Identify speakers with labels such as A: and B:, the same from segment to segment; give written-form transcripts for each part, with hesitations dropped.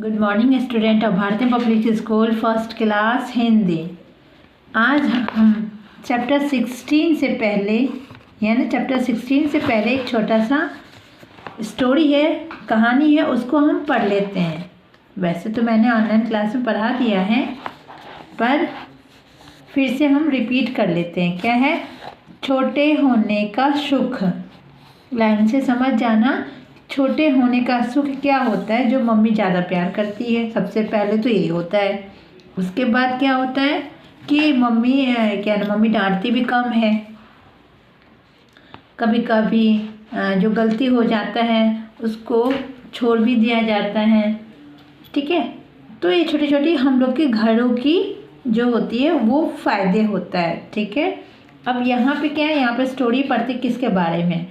A: Good morning student of भारतीय public school first class Hindi. आज हम चैप्टर 16 से पहले यानी चैप्टर 16 से पहले एक छोटा सा स्टोरी है, कहानी है, उसको हम पढ़ लेते हैं। वैसे तो मैंने ऑनलाइन क्लास में पढ़ा दिया है, पर फिर से हम रिपीट कर लेते हैं। क्या है? छोटे होने का सुख। लाइन से समझ जाना, छोटे होने का सुख क्या होता है। जो मम्मी ज़्यादा प्यार करती है, सबसे पहले तो यही होता है। उसके बाद क्या होता है कि मम्मी डांटती भी कम है। कभी कभी जो गलती हो जाता है उसको छोड़ भी दिया जाता है। ठीक है, तो ये छोटी छोटी हम लोग के घरों की जो होती है वो फ़ायदे होता है। ठीक है, अब यहाँ पे क्या है, यहाँ पे स्टोरी पढ़ते किसके बारे में।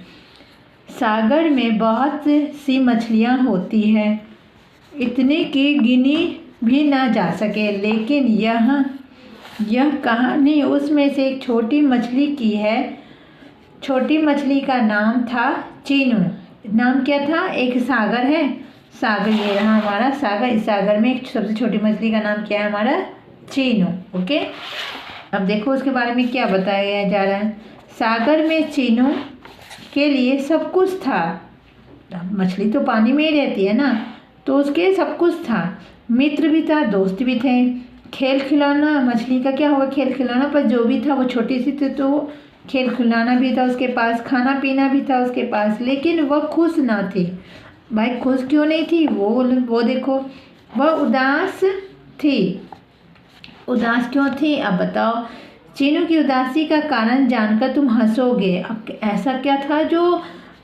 A: सागर में बहुत सी मछलियाँ होती हैं, इतनी कि गिनी भी ना जा सके। लेकिन यह कहानी उसमें से एक छोटी मछली की है। छोटी मछली का नाम था चीनू। नाम क्या था? एक सागर है, सागर ये रहा हमारा सागर। इस सागर में एक सबसे छोटी मछली का नाम क्या है? हमारा चीनू। ओके, अब देखो उसके बारे में क्या बताया जा रहा है। सागर में चीनू के लिए सब कुछ था। मछली तो पानी में ही रहती है ना, तो उसके सब कुछ था। मित्र भी था, दोस्त भी थे, खेल खिलौना। मछली का क्या हुआ? खेल खिलौना, पर जो भी था वो छोटी सी थी, तो खेल खिलौना भी था उसके पास, खाना पीना भी था उसके पास। लेकिन वह खुश ना थी। भाई खुश क्यों नहीं थी? वो देखो, वह उदास थी। उदास क्यों थी? अब बताओ। चीनू की उदासी का कारण जानकर तुम हंसोगे। अब ऐसा क्या था जो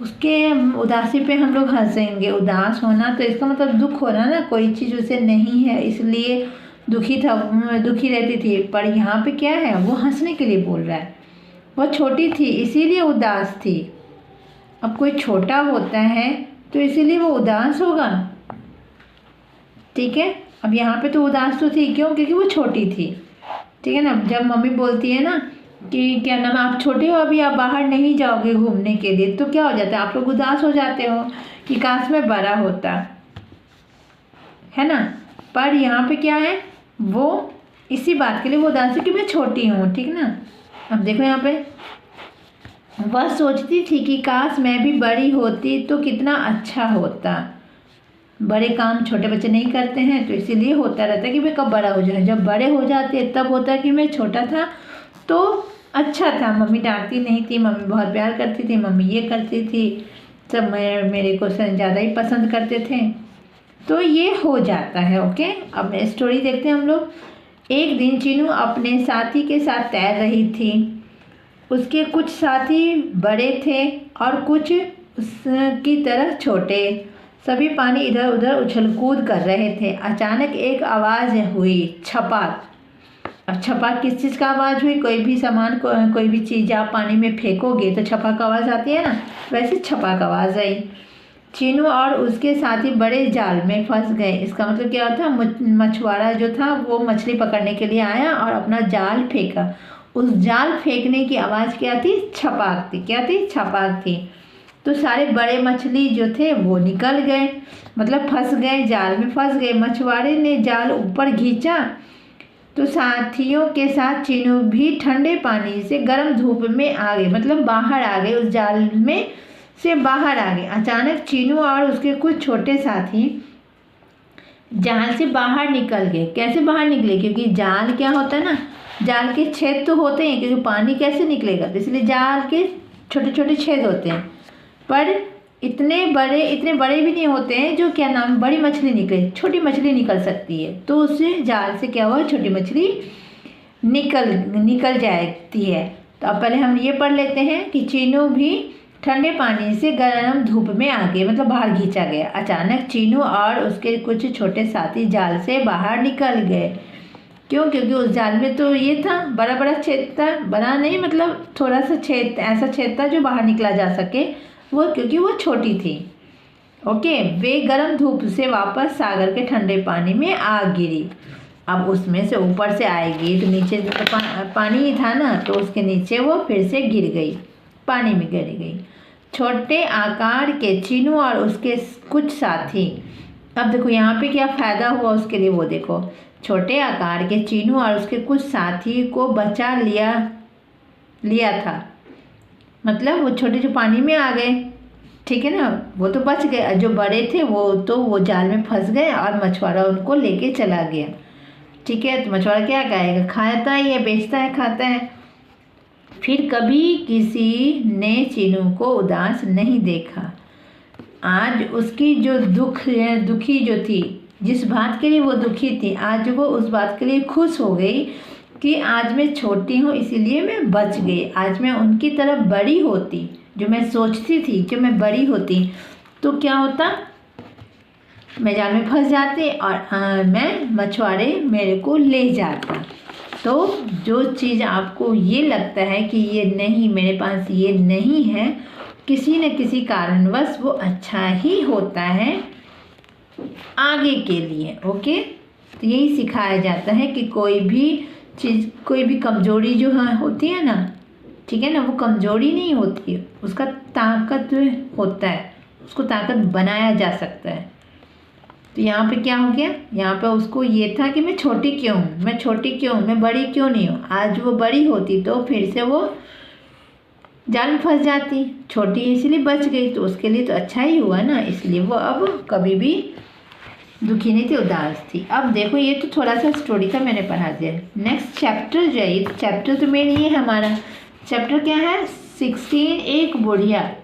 A: उसके उदासी पे हम लोग हंसेंगे? उदास होना तो इसका मतलब दुख हो रहा ना, कोई चीज़ उसे नहीं है इसलिए दुखी रहती थी। पर यहाँ पे क्या है, वो हंसने के लिए बोल रहा है। वह छोटी थी इसीलिए उदास थी। अब कोई छोटा होता है तो इसीलिए वो उदास होगा। ठीक है, अब यहाँ पे तो उदास तो थी, क्यों? क्योंकि वो छोटी थी। ठीक है ना, जब मम्मी बोलती है ना कि क्या नाम, आप छोटे हो, अभी आप बाहर नहीं जाओगे घूमने के लिए, तो क्या हो जाता है? आप लोग उदास हो जाते हो कि काश मैं बड़ा होता, है ना। पर यहाँ पे क्या है, वो इसी बात के लिए वो उदास है कि मैं छोटी हूँ। ठीक ना, अब देखो यहाँ पे, वह सोचती थी कि काश मैं भी बड़ी होती तो कितना अच्छा होता। बड़े काम छोटे बच्चे नहीं करते हैं, तो इसीलिए होता रहता है कि मैं कब बड़ा हो जाए। जब बड़े हो जाते तब होता है कि मैं छोटा था तो अच्छा था। मम्मी डांटती नहीं थी, मम्मी बहुत प्यार करती थी, मम्मी ये करती थी, सब मेरे को ज़्यादा ही पसंद करते थे, तो ये हो जाता है। ओके, अब स्टोरी देखते हैं हम लोग। एक दिन चीनू अपने साथी के साथ तैर रही थी। उसके कुछ साथी बड़े थे और कुछ उसकी तरह छोटे। सभी पानी इधर उधर उछल कूद कर रहे थे। अचानक एक आवाज़ हुई, छपाक। अब छपाक किस चीज़ का आवाज़ हुई? कोई भी सामान कोई भी चीज़ आप पानी में फेंकोगे तो छपाक आवाज़ आती है ना, वैसे छपाक आवाज़ आई। चीनू और उसके साथी बड़े जाल में फंस गए। इसका मतलब क्या था? मछुआरा जो था वो मछली पकड़ने के लिए आया और अपना जाल फेंका। उस जाल फेंकने की आवाज़ क्या थी? छपाक थी। क्या थी? छपाक थी। तो सारे बड़े मछली जो थे वो निकल गए, मतलब फंस गए, जाल में फंस गए। मछुआरे ने जाल ऊपर खींचा तो साथियों के साथ चीनू भी ठंडे पानी से गर्म धूप में आ गए, मतलब बाहर आ गए, उस जाल में से बाहर आ गए। अचानक चीनू और उसके कुछ छोटे साथी जाल से बाहर निकल गए। कैसे बाहर निकले? क्योंकि जाल क्या होता है ना, जाल के छेद तो होते हैं, क्योंकि पानी कैसे निकलेगा, तो इसलिए जाल के छोटे छोटे छेद होते हैं। पर इतने बड़े भी नहीं होते हैं जो क्या नाम, बड़ी मछली निकले, छोटी मछली निकल सकती है। तो उससे जाल से क्या हुआ, छोटी मछली निकल जाती है। तो अब पहले हम ये पढ़ लेते हैं कि चीनू भी ठंडे पानी से गर्म धूप में आ गए, मतलब बाहर खींचा गया। अचानक चीनू और उसके कुछ छोटे साथी जाल से बाहर निकल गए। क्यों? क्योंकि उस जाल में तो ये था, बड़ा छेद था, बड़ा नहीं मतलब थोड़ा सा छेद, ऐसा छेद था जो बाहर निकला जा सके, वो क्योंकि वो छोटी थी। ओके, वे गर्म धूप से वापस सागर के ठंडे पानी में आ गिरी। अब उसमें से ऊपर से आएगी तो नीचे तो पानी ही था ना, तो उसके नीचे वो फिर से गिर गई, पानी में गिर गई। छोटे आकार के चीनू और उसके कुछ साथी अब देखो यहाँ पे क्या फ़ायदा हुआ उसके लिए, वो देखो छोटे आकार के चीनू और उसके कुछ साथी को बचा लिया था। मतलब वो छोटे जो पानी में आ गए, ठीक है ना, वो तो बच गए। जो बड़े थे वो जाल में फंस गए और मछुआरा उनको लेके चला गया। ठीक है, तो मछुआरा क्या करेगा, खाता ही है, बेचता है, खाता है। फिर कभी किसी ने चीनू को उदास नहीं देखा। आज उसकी जो दुखी जो थी, जिस बात के लिए वो दुखी थी, आज वो उस बात के लिए खुश हो गई कि आज मैं छोटी हूँ इसीलिए मैं बच गई। आज मैं उनकी तरफ बड़ी होती, जो मैं सोचती थी, जो मैं बड़ी होती तो क्या होता, मैं जाल में फंस जाती और मैं मछुआरे मेरे को ले जाता। तो जो चीज़ आपको ये लगता है कि ये नहीं, मेरे पास ये नहीं है, किसी न किसी कारणवश वो अच्छा ही होता है आगे के लिए। ओके, तो यही सिखाया जाता है कि कोई भी चीज़, कोई भी कमजोरी जो होती है ना, ठीक है ना, वो कमजोरी नहीं होती है, उसका ताकत होता है, उसको ताकत बनाया जा सकता है। तो यहाँ पे क्या हो गया, यहाँ पे उसको ये था कि मैं छोटी क्यों हूँ, मैं छोटी क्यों हूँ, मैं बड़ी क्यों नहीं हूँ। आज वो बड़ी होती तो फिर से वो जाल में फंस जाती, छोटी इसलिए बच गई, तो उसके लिए तो अच्छा ही हुआ ना, इसलिए वो अब कभी भी दुखी नहीं थी, उदास थी। अब देखो ये तो थोड़ा सा स्टोरी का मैंने पढ़ा दिया। नेक्स्ट चैप्टर जो है, चैप्टर तो मेरे लिए हमारा चैप्टर क्या है 16, एक बुढ़िया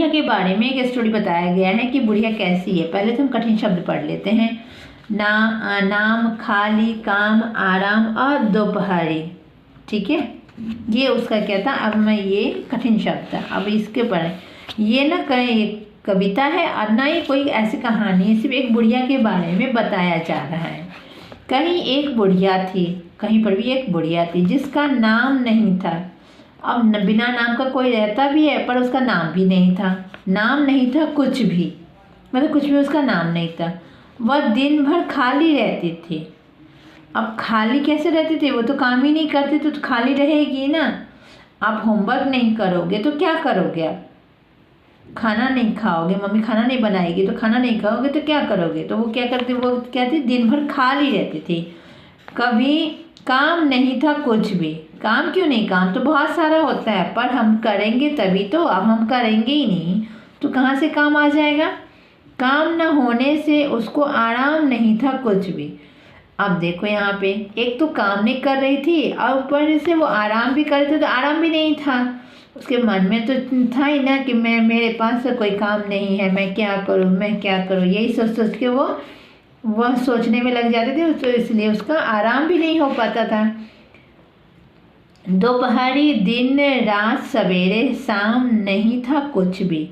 A: के बारे में एक स्टोरी बताया गया है कि बुढ़िया कैसी है। पहले तो हम कठिन शब्द पढ़ लेते हैं। नाम, खाली, काम, आराम और दोपहरी। ठीक है, ये उसका क्या था। अब मैं ये कठिन शब्द था, अब इसके पढ़े। ये ना कहीं कविता है और ना ही कोई ऐसी कहानी है, सिर्फ एक बुढ़िया के बारे में बताया जा रहा है। कहीं एक बुढ़िया थी, कहीं पर भी एक बुढ़िया थी जिसका नाम नहीं था। अब बिना नाम का कोई रहता भी है, पर उसका नाम भी नहीं था, नाम नहीं था कुछ भी, मतलब कुछ भी उसका नाम नहीं था। वह दिन भर खाली रहती थी। अब खाली कैसे रहती थी, वो तो काम ही नहीं करती तो खाली रहेगी ना। आप होमवर्क नहीं करोगे तो क्या करोगे, आप खाना नहीं खाओगे, मम्मी खाना नहीं बनाएगी तो खाना नहीं खाओगे तो क्या करोगे। तो वो क्या करती, वो क्या थी, दिन भर खाली रहती थी, कभी काम नहीं था कुछ भी। काम क्यों नहीं, काम तो बहुत सारा होता है, पर हम करेंगे तभी तो। अब हम करेंगे ही नहीं तो कहाँ से काम आ जाएगा। काम न होने से उसको आराम नहीं था कुछ भी। अब देखो यहाँ पे, एक तो काम नहीं कर रही थी और ऊपर से वो आराम भी कर रहे थे, तो आराम भी नहीं था। उसके मन में तो था ही ना कि मेरे पास तो कोई काम नहीं है, मैं क्या करूँ, मैं क्या करूँ, यही सोच सोच के वह सोचने में लग जाते थे, तो इसलिए उसका आराम भी नहीं हो पाता था। दोपहरी, दिन रात, सवेरे शाम नहीं था कुछ भी।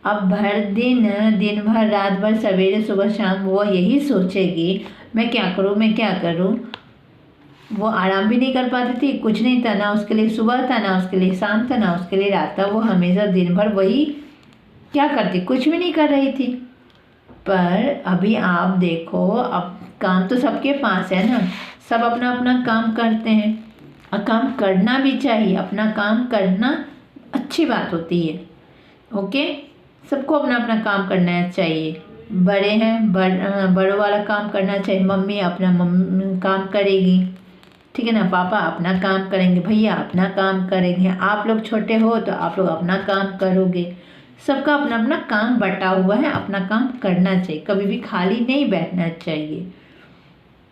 A: अब दिन भर, रात भर, सवेरे सुबह शाम वो यही सोचेगी मैं क्या करूँ, मैं क्या करूँ। वो आराम भी नहीं कर पाती थी, कुछ नहीं था, ना उसके लिए सुबह था, ना उसके लिए शाम था, ना उसके लिए रात था। वो हमेशा दिन भर वही क्या करती, कुछ भी नहीं कर रही थी। पर अभी आप देखो, अब काम तो सबके पास है ना, सब अपना अपना काम करते हैं और काम करना भी चाहिए। अपना काम करना अच्छी बात होती है। ओके, सबको अपना अपना काम करना चाहिए। बड़े हैं, बड़ों वाला काम करना चाहिए। मम्मी अपना काम करेगी, ठीक है ना, पापा अपना काम करेंगे, भैया अपना काम करेंगे, आप लोग छोटे हो तो आप लोग अपना काम करोगे। सबका अपना अपना काम बटा हुआ है, अपना काम करना चाहिए, कभी भी खाली नहीं बैठना चाहिए।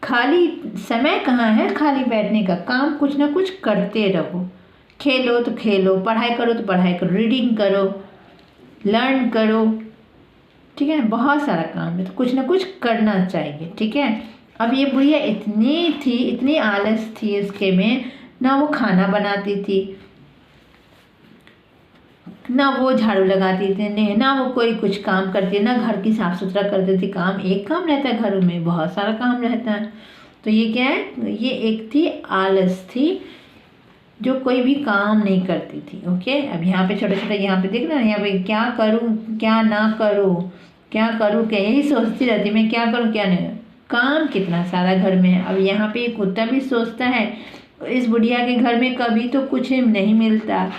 A: खाली समय कहाँ है खाली बैठने का, काम कुछ ना कुछ करते रहो। खेलो तो खेलो, पढ़ाई करो तो पढ़ाई करो, रीडिंग करो, लर्न करो, ठीक है, बहुत सारा काम है, तो कुछ ना कुछ करना चाहिए। ठीक है, अब ये बुढ़िया इतनी आलस थी उसके में, ना वो खाना बनाती थी, ना वो झाड़ू लगाती थी, ना वो कोई कुछ काम करती, ना घर की साफ सुथरा करती थी। काम एक काम रहता है, घरों में बहुत सारा काम रहता है। तो ये क्या है, ये एक थी आलस थी जो कोई भी काम नहीं करती थी। ओके, अब यहाँ पे छोटे छोटे, यहाँ पे देखना, यहाँ पे क्या करूँ क्या ना करूँ, क्या करूँ क्या, यही सोचती रहती, मैं क्या करूँ क्या नहीं। काम कितना सारा घर में है। अब यहाँ पे कुत्ता भी सोचता है, इस बुढ़िया के घर में कभी तो कुछ नहीं मिलता,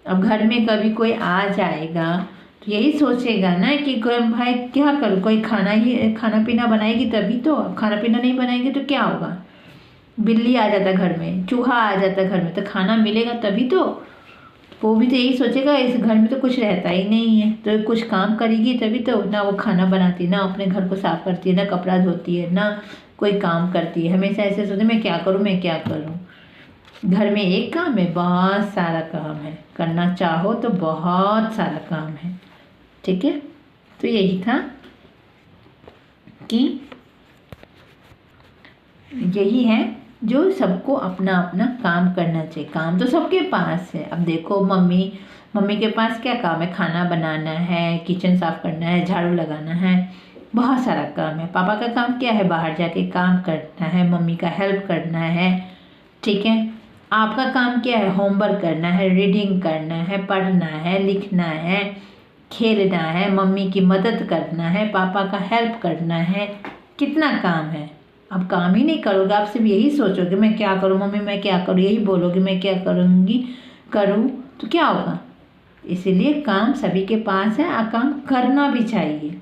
A: अब घर में कभी कोई आ जाएगा तो यही सोचेगा ना कि कोई भाई क्या करूँ, कोई खाना पीना बनाएगी तभी तो, खाना पीना नहीं बनाएगी तो क्या होगा, बिल्ली आ जाता घर में, चूहा आ जाता घर में, तो खाना मिलेगा तभी तो। वो भी तो यही सोचेगा इस घर में तो कुछ रहता ही नहीं है, तो कुछ काम करेगी तभी तो। ना वो खाना बनाती, ना अपने घर को साफ करती है, ना कपड़ा धोती है, ना कोई काम करती है, हमेशा ऐसे सोचते मैं क्या करूँ मैं क्या करूँ। घर में एक काम है, बहुत सारा काम है, करना चाहो तो बहुत सारा काम है। ठीक है, तो यही था कि यही है जो सबको अपना अपना काम करना चाहिए। काम तो सबके पास है। अब देखो मम्मी के पास क्या काम है, खाना बनाना है, किचन साफ करना है, झाड़ू लगाना है, बहुत सारा काम है। पापा का काम क्या है, बाहर जाके काम करना है, मम्मी का हेल्प करना है। ठीक है, आपका काम क्या है, होमवर्क करना है, रीडिंग करना है, पढ़ना है, लिखना है, खेलना है, मम्मी की मदद करना है, पापा का हेल्प करना है। कितना काम है। अब काम ही नहीं करोगे, आप सिर्फ यही सोचोगे मैं क्या करूँ मम्मी मैं क्या करूँ, यही बोलोगे मैं क्या करूँ तो क्या होगा। इसीलिए काम सभी के पास है और काम करना भी चाहिए।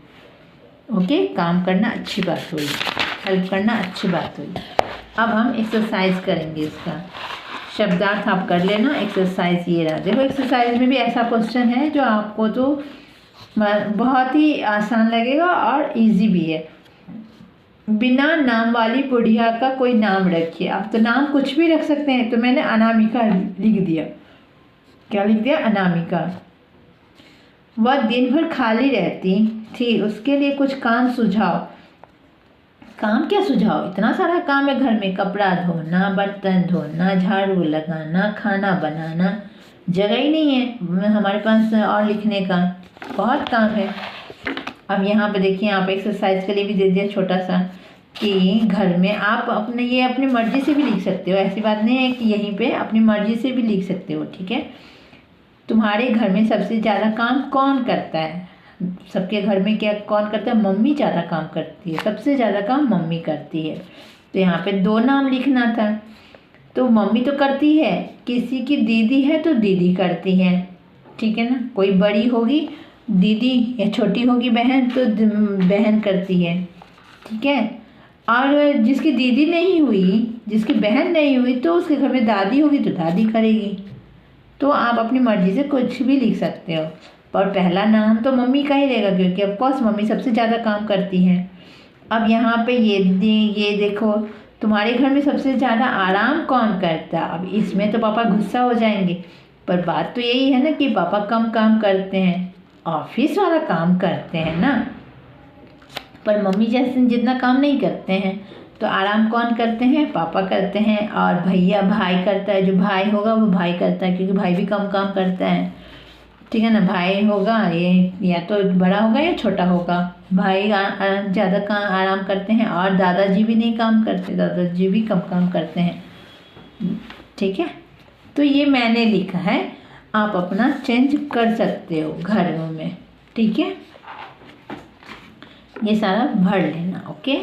A: ओके, काम करना अच्छी बात हुई, हेल्प करना अच्छी बात हुई। अब हम एक्सरसाइज करेंगे, इसका शब्दार्थ आप कर लेना। एक्सरसाइज ये रहा, देखो एक्सरसाइज में भी ऐसा क्वेश्चन है जो आपको तो बहुत ही आसान लगेगा और इजी भी है। बिना नाम वाली बुढ़िया का कोई नाम रखिए। आप तो नाम कुछ भी रख सकते हैं, तो मैंने अनामिका लिख दिया। क्या लिख दिया, अनामिका। वह दिन भर खाली रहती थी, उसके लिए कुछ काम सुझाओ। काम क्या सुझाओ, इतना सारा काम है घर में, कपड़ा धोना, बर्तन धोना, झाड़ू लगाना, खाना बनाना, जगह ही नहीं है हमारे पास और लिखने का, बहुत काम है। अब यहाँ पे देखिए, यहाँ पे एक्सरसाइज के लिए भी दे दिया छोटा सा कि घर में आप अपनी मर्जी से भी लिख सकते हो। ऐसी बात नहीं है कि यहीं पे अपनी मर्जी से भी लिख सकते हो। ठीक है, तुम्हारे घर में सबसे ज़्यादा काम कौन करता है, सबके घर में क्या कौन करता है, मम्मी ज़्यादा काम करती है, सबसे ज़्यादा काम मम्मी करती है। तो यहाँ पे 2 नाम लिखना था, तो मम्मी तो करती है, किसी की दीदी है तो दीदी करती है। ठीक है ना, कोई बड़ी होगी दीदी या छोटी होगी बहन तो बहन करती है। ठीक है, और जिसकी दीदी नहीं हुई, जिसकी बहन नहीं हुई, तो उसके घर में दादी होगी तो दादी करेगी। तो आप अपनी मर्जी से कुछ भी लिख सकते हो, पर पहला नाम तो मम्मी का ही रहेगा, क्योंकि ऑफकोर्स मम्मी सबसे ज़्यादा काम करती हैं। अब यहाँ पे ये देखो, तुम्हारे घर में सबसे ज़्यादा आराम कौन करता है। अब इसमें तो पापा गुस्सा हो जाएंगे, पर बात तो यही है ना कि पापा कम काम करते हैं, ऑफिस वाला काम करते हैं ना, पर मम्मी जैसे जितना काम नहीं करते हैं। तो आराम कौन करते हैं, पापा करते हैं, और भैया भाई करता है, जो भाई होगा वो भाई करता है, क्योंकि भाई भी कम काम करता है। ठीक है ना, भाई होगा ये या तो बड़ा होगा या छोटा होगा, भाई ज़्यादा काम आराम करते हैं, और दादाजी भी नहीं काम करते, दादाजी भी कम काम करते हैं। ठीक है, तो ये मैंने लिखा है, आप अपना चेंज कर सकते हो घरों में। ठीक है, ये सारा भर लेना। ओके।